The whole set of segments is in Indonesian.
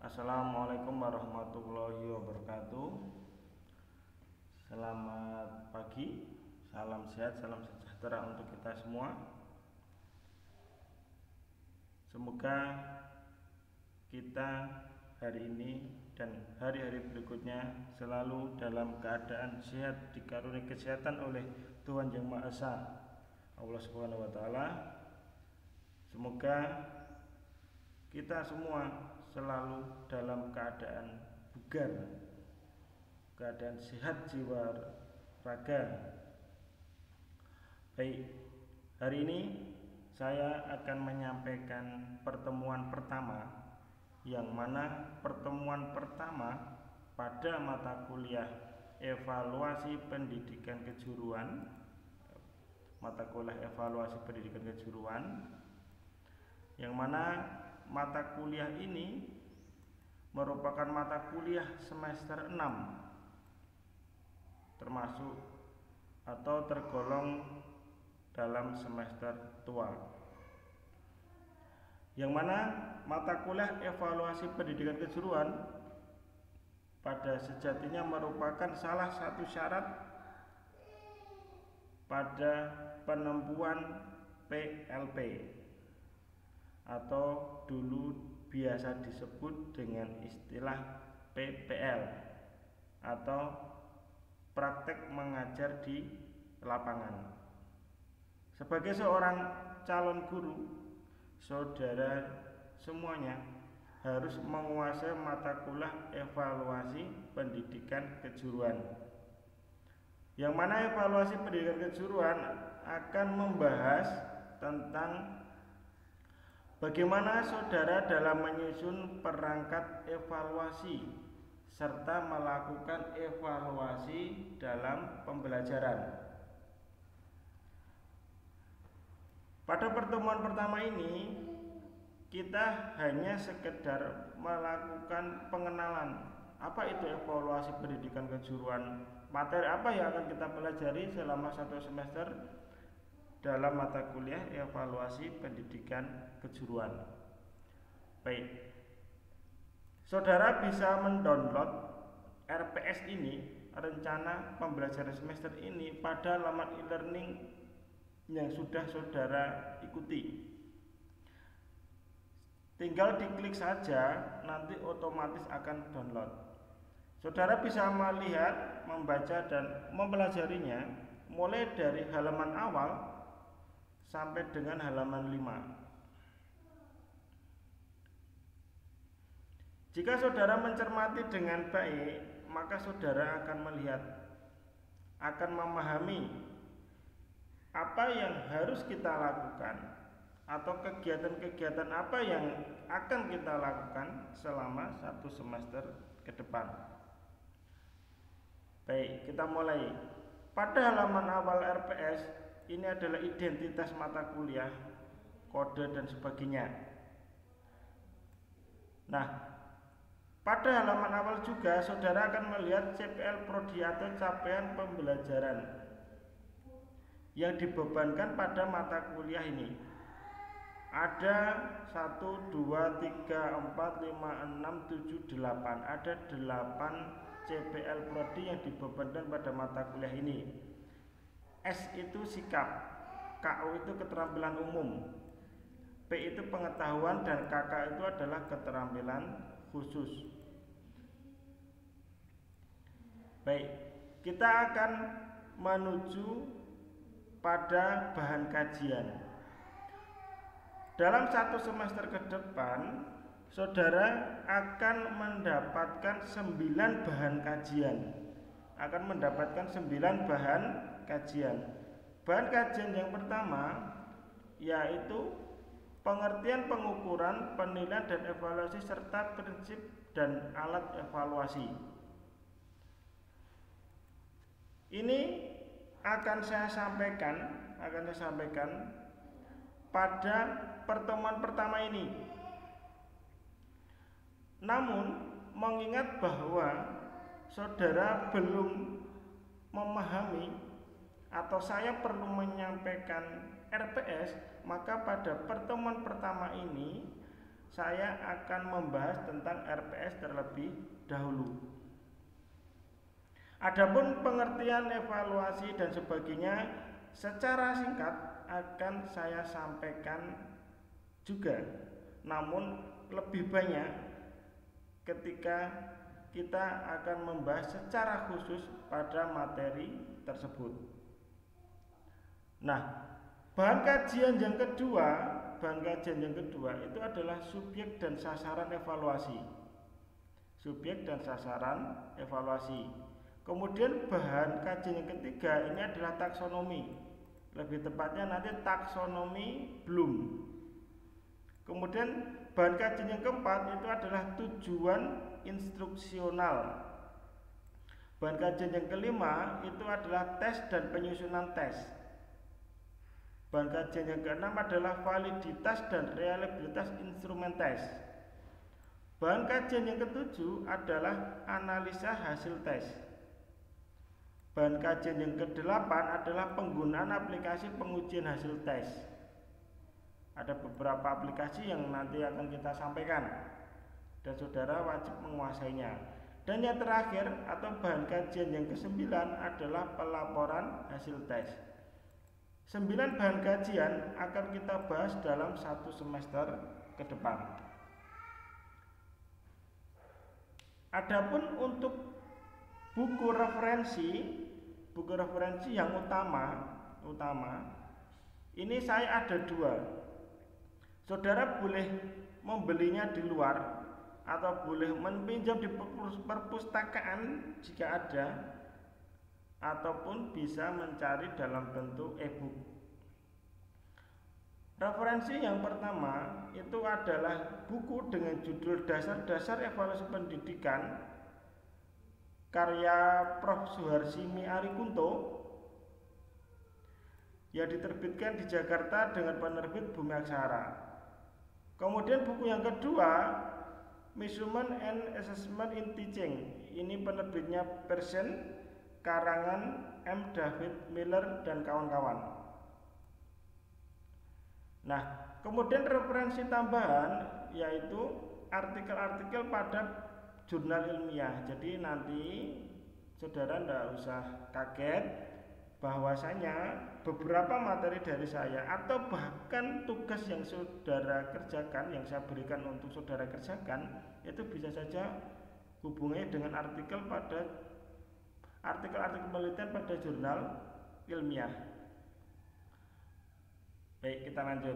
Assalamualaikum warahmatullahi wabarakatuh. Selamat pagi, salam sehat, salam sejahtera untuk kita semua. Semoga kita hari ini dan hari-hari berikutnya selalu dalam keadaan sehat, dikaruniai kesehatan oleh Tuhan Yang Maha Esa, Allah Subhanahu wa taala. Semoga kita semua selalu dalam keadaan bugar, keadaan sehat jiwa raga. Baik, hari ini saya akan menyampaikan pertemuan pertama, yang mana pertemuan pertama pada mata kuliah evaluasi pendidikan kejuruan, mata kuliah evaluasi pendidikan kejuruan, yang mana mata kuliah ini merupakan mata kuliah semester 6, termasuk atau tergolong dalam semester tua, yang mana mata kuliah evaluasi pendidikan kejuruan pada sejatinya merupakan salah satu syarat pada penempuan PLP, atau dulu biasa disebut dengan istilah PPL, atau praktek mengajar di lapangan. Sebagai seorang calon guru, saudara semuanya harus menguasai mata kuliah evaluasi pendidikan kejuruan, yang mana evaluasi pendidikan kejuruan akan membahas tentang bagaimana saudara dalam menyusun perangkat evaluasi serta melakukan evaluasi dalam pembelajaran. Pada pertemuan pertama ini kita hanya sekedar melakukan pengenalan apa itu evaluasi pendidikan kejuruan, materi apa yang akan kita pelajari selama satu semester dalam mata kuliah evaluasi pendidikan kejuruan. Baik, saudara bisa mendownload RPS ini, rencana pembelajaran semester ini, pada laman e-learning yang sudah saudara ikuti. Tinggal diklik saja, nanti otomatis akan download. Saudara bisa melihat, membaca dan mempelajarinya mulai dari halaman awal sampai dengan halaman 5. Jika saudara mencermati dengan baik, maka saudara akan melihat, akan memahami apa yang harus kita lakukan atau kegiatan-kegiatan apa yang akan kita lakukan selama satu semester ke depan. Baik, kita mulai. Pada halaman awal RPS ini adalah identitas mata kuliah, kode dan sebagainya. Nah, pada halaman awal juga saudara akan melihat CPL Prodi atau capaian pembelajaran yang dibebankan pada mata kuliah ini. Ada 1, 2, 3, 4, 5, 6, 7, 8. Ada 8 CPL Prodi yang dibebankan pada mata kuliah ini. S itu sikap, KU itu keterampilan umum, P itu pengetahuan, dan KK itu adalah keterampilan khusus. Baik, kita akan menuju pada bahan kajian. Dalam satu semester ke depan, saudara akan mendapatkan 9 bahan kajian. Akan mendapatkan 9 bahan kajian. Bahan kajian yang pertama yaitu pengertian pengukuran, penilaian dan evaluasi serta prinsip dan alat evaluasi. Ini akan saya sampaikan pada pertemuan pertama ini. Namun mengingat bahwa saudara belum memahami atau saya perlu menyampaikan RPS, maka pada pertemuan pertama ini saya akan membahas tentang RPS terlebih dahulu. Adapun pengertian, evaluasi dan sebagainya secara singkat akan saya sampaikan juga, namun lebih banyak ketika kita akan membahas secara khusus pada materi tersebut. Nah, bahan kajian yang kedua itu adalah subjek dan sasaran evaluasi. Subjek dan sasaran evaluasi. Kemudian bahan kajian yang ketiga ini adalah taksonomi. Lebih tepatnya nanti taksonomi Bloom. Kemudian bahan kajian yang keempat itu adalah tujuan instruksional. Bahan kajian yang kelima itu adalah tes dan penyusunan tes. Bahan kajian yang keenam adalah validitas dan reliabilitas instrumen tes. Bahan kajian yang ketujuh adalah analisa hasil tes. Bahan kajian yang kedelapan adalah penggunaan aplikasi pengujian hasil tes. Ada beberapa aplikasi yang nanti akan kita sampaikan dan saudara wajib menguasainya. Dan yang terakhir atau bahan kajian yang kesembilan adalah pelaporan hasil tes. 9 bahan kajian akan kita bahas dalam 1 semester ke depan. Adapun untuk buku referensi yang utama ini saya ada 2. Saudara boleh membelinya di luar atau boleh meminjam di perpustakaan jika ada, ataupun bisa mencari dalam bentuk e-book. Referensi yang pertama itu adalah buku dengan judul Dasar-dasar Evaluasi Pendidikan karya Prof. Suharsimi Arikunto yang diterbitkan di Jakarta dengan penerbit Bumi Aksara. Kemudian buku yang kedua, Measurement and Assessment in Teaching. Ini penerbitnya Pearson, karangan M. David Miller dan kawan-kawan. Nah, kemudian referensi tambahan yaitu artikel-artikel pada jurnal ilmiah. Jadi nanti saudara tidak usah kaget bahwasanya beberapa materi dari saya atau bahkan tugas yang saudara kerjakan, yang saya berikan untuk saudara kerjakan, itu bisa saja hubungannya dengan artikel-artikel penelitian pada jurnal ilmiah. Baik, kita lanjut.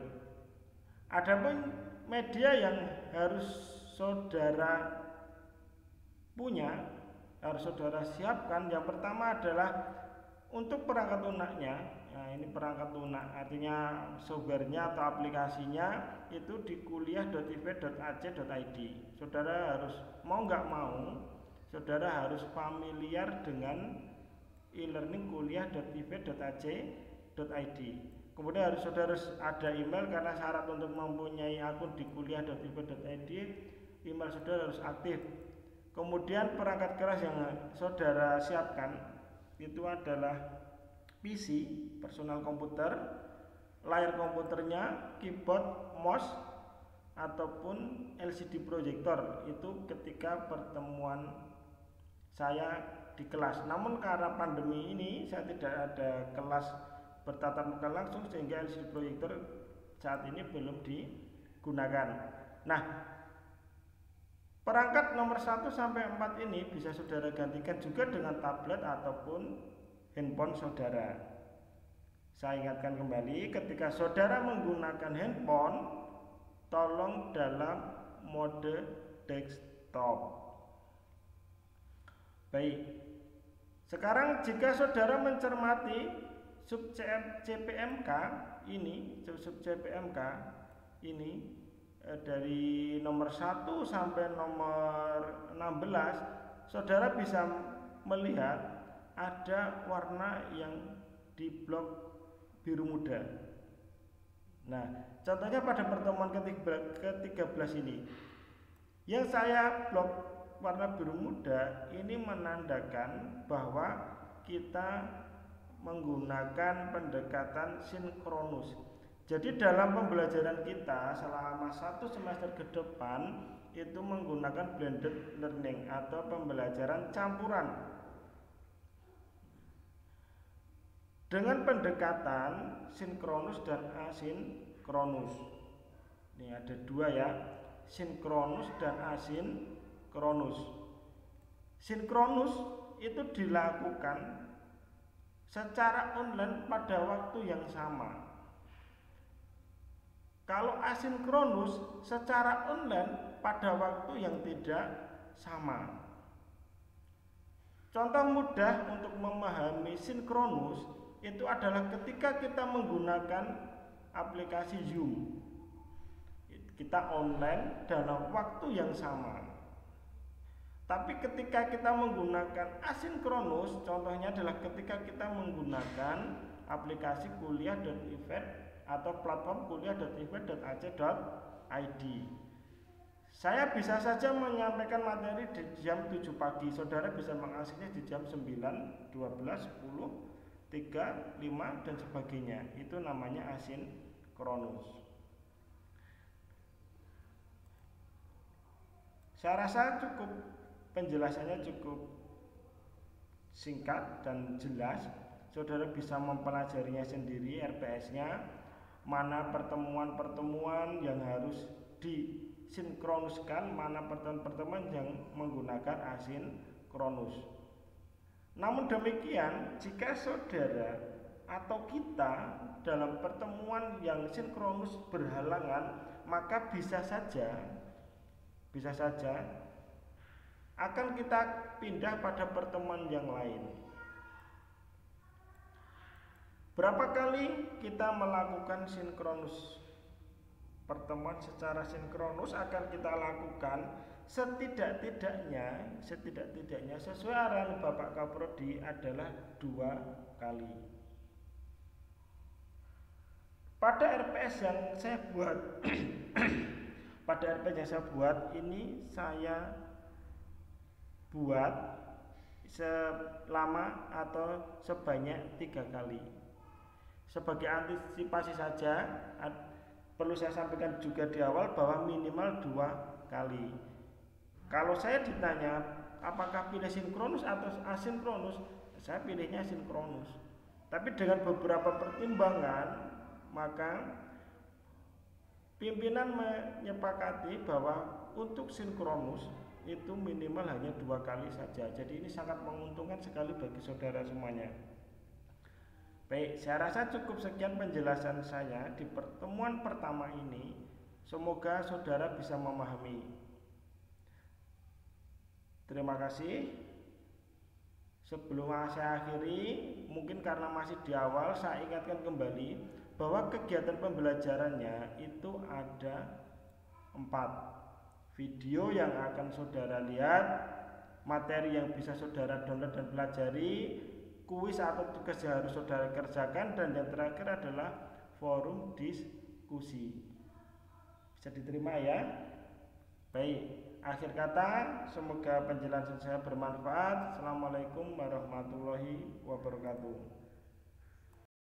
Adapun media yang harus saudara punya, harus saudara siapkan, yang pertama adalah untuk perangkat lunaknya. Nah, ini perangkat lunak, artinya softwarenya atau aplikasinya itu di kuliah.iv.ac.id. Saudara harus mau nggak mau, saudara harus familiar dengan e-learning kuliah.iv.ac.id. Kemudian saudara harus ada email, karena syarat untuk mempunyai akun di kuliah.iv.id, email saudara harus aktif. Kemudian perangkat keras yang saudara siapkan itu adalah PC, personal komputer, layar komputernya, keyboard, mouse, ataupun LCD projector. Itu ketika pertemuan saya di kelas. Namun karena pandemi ini saya tidak ada kelas bertatap muka langsung, sehingga LCD projector saat ini belum digunakan. Nah, perangkat nomor 1 sampai 4 ini bisa saudara gantikan juga dengan tablet ataupun handphone saudara. Saya ingatkan kembali, ketika saudara menggunakan handphone, tolong dalam mode desktop. Baik. Sekarang jika saudara mencermati sub CPMK ini, dari nomor 1 sampai nomor 16, saudara bisa melihat ada warna yang di blok biru muda. Nah, contohnya pada pertemuan ke-13 ini, yang saya blok warna biru muda ini menandakan bahwa kita menggunakan pendekatan sinkronus. Jadi dalam pembelajaran kita selama 1 semester ke depan itu menggunakan blended learning atau pembelajaran campuran dengan pendekatan sinkronus dan asinkronus. Ini ada dua ya, sinkronus dan asinkronus. Sinkronus itu dilakukan secara online pada waktu yang sama. Kalau asinkronus secara online pada waktu yang tidak sama. Contoh mudah untuk memahami sinkronus itu adalah ketika kita menggunakan aplikasi Zoom. Kita online dalam waktu yang sama. Tapi ketika kita menggunakan asinkronus, contohnya adalah ketika kita menggunakan aplikasi kuliah.event atau platform kuliah.event.ac.id. Saya bisa saja menyampaikan materi di jam 7 pagi, saudara bisa mengaksesnya di jam 9, 12, 10, 3, 5 dan sebagainya. Itu namanya asinkronus. Saya rasa cukup, penjelasannya cukup singkat dan jelas. Saudara bisa mempelajarinya sendiri RPS-nya. Mana pertemuan-pertemuan yang harus disinkronuskan, mana pertemuan-pertemuan yang menggunakan asinkronus. Namun demikian, jika saudara atau kita dalam pertemuan yang sinkronus berhalangan, maka bisa saja akan kita pindah pada pertemuan yang lain. Berapa kali kita melakukan sinkronus? Pertemuan secara sinkronus akan kita lakukan setidak-tidaknya sesuai arahan Bapak Kaprodi adalah 2 kali. Pada RPS yang saya buat ini saya buat selama atau sebanyak 3 kali. Sebagai antisipasi saja, perlu saya sampaikan juga di awal bahwa minimal 2 kali. Kalau saya ditanya apakah pilih sinkronus atau asinkronus, saya pilihnya sinkronus. Tapi dengan beberapa pertimbangan, maka pimpinan menyepakati bahwa untuk sinkronus itu minimal hanya 2 kali saja. Jadi ini sangat menguntungkan sekali bagi saudara semuanya. Baik, saya rasa cukup sekian penjelasan saya di pertemuan pertama ini. Semoga saudara bisa memahami. Terima kasih. Sebelum saya akhiri, mungkin karena masih di awal, saya ingatkan kembali bahwa kegiatan pembelajarannya itu ada 4 video yang akan saudara lihat, materi yang bisa saudara download dan pelajari, kuis atau tugas yang harus saudara kerjakan, dan yang terakhir adalah forum diskusi. Bisa diterima ya? Baik, akhir kata, semoga penjelasan saya bermanfaat. Assalamualaikum warahmatullahi wabarakatuh.